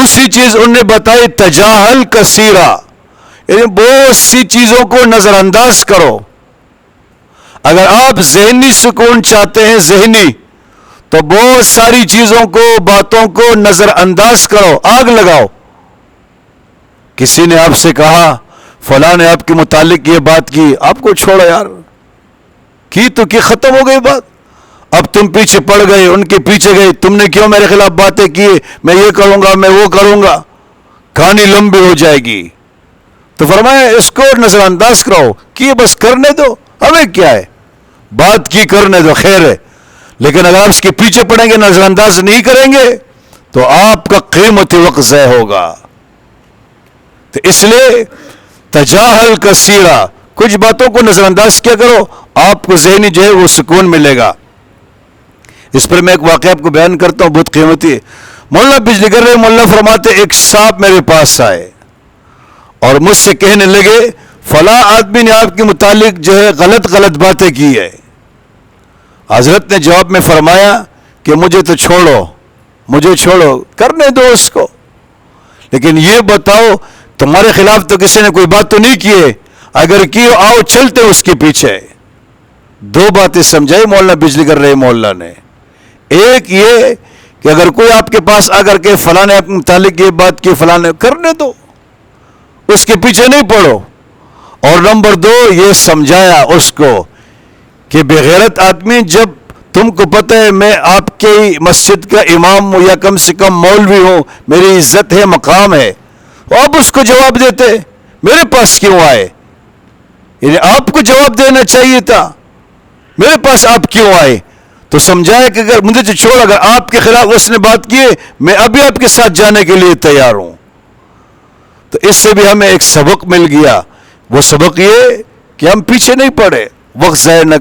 دوسری چیز انہوں نے بتائی تجاہل کثیرا، یعنی بہت سی چیزوں کو نظر انداز کرو. اگر آپ ذہنی سکون چاہتے ہیں ذہنی، تو بہت ساری چیزوں کو باتوں کو نظر انداز کرو، آگ لگاؤ. کسی نے آپ سے کہا فلاں نے آپ کے متعلق یہ بات کی، آپ کو چھوڑو یار، کی تو کی، ختم ہو گئی بات. اب تم پیچھے پڑ گئے، ان کے پیچھے گئے، تم نے کیوں میرے خلاف باتیں کی، میں یہ کروں گا، میں وہ کروں گا، کہانی لمبی ہو جائے گی. تو فرمایا اس کو نظر انداز کرو، کہ بس کرنے دو، ہمیں کیا ہے، بات کی کرنے دو، خیر ہے. لیکن اگر آپ اس کے پیچھے پڑیں گے، نظر انداز نہیں کریں گے، تو آپ کا قیمتی وقت ضائع ہوگا. تو اس لیے تجاہل کثیرا، کچھ باتوں کو نظر انداز کیا کرو، آپ کو ذہنی جو ہے وہ سکون ملے گا. اس پر میں ایک واقعہ آپ کو بیان کرتا ہوں، بہت قیمتی ہے. مولانا بجلی گر رہے مولانا فرماتے ایک صاحب میرے پاس آئے اور مجھ سے کہنے لگے فلاں آدمی نے آپ کے متعلق جو ہے غلط باتیں کی ہے. حضرت نے جواب میں فرمایا کہ مجھے تو چھوڑو، مجھے چھوڑو، کرنے دو اس کو، لیکن یہ بتاؤ تمہارے خلاف تو کسی نے کوئی بات تو نہیں کی ہے، اگر کی آؤ چلتے اس کے پیچھے. دو باتیں سمجھائی مولانا بجلی گر رہے مولانا نے. ایک یہ کہ اگر کوئی آپ کے پاس آ کر کے فلاں نے آپ کے متعلق یہ بات کی، فلاں نے، کرنے دو، اس کے پیچھے نہیں پڑو. اور نمبر دو یہ سمجھایا اس کو کہ بغیرت آدمی، جب تم کو پتہ ہے میں آپ کی مسجد کا امام ہوں یا کم سے کم مولوی ہوں، میری عزت ہے، مقام ہے، آپ اس کو جواب دیتے میرے پاس کیوں آئے؟ یعنی آپ کو جواب دینا چاہیے تھا، میرے پاس آپ کیوں آئے؟ تو سمجھایا کہ اگر مجھے تو چھوڑ، اگر آپ کے خلاف اس نے بات کی ہے، میں ابھی آپ کے ساتھ جانے کے لیے تیار ہوں. تو اس سے بھی ہمیں ایک سبق مل گیا. وہ سبق یہ کہ ہم پیچھے نہیں پڑے، وقت ضائع نہ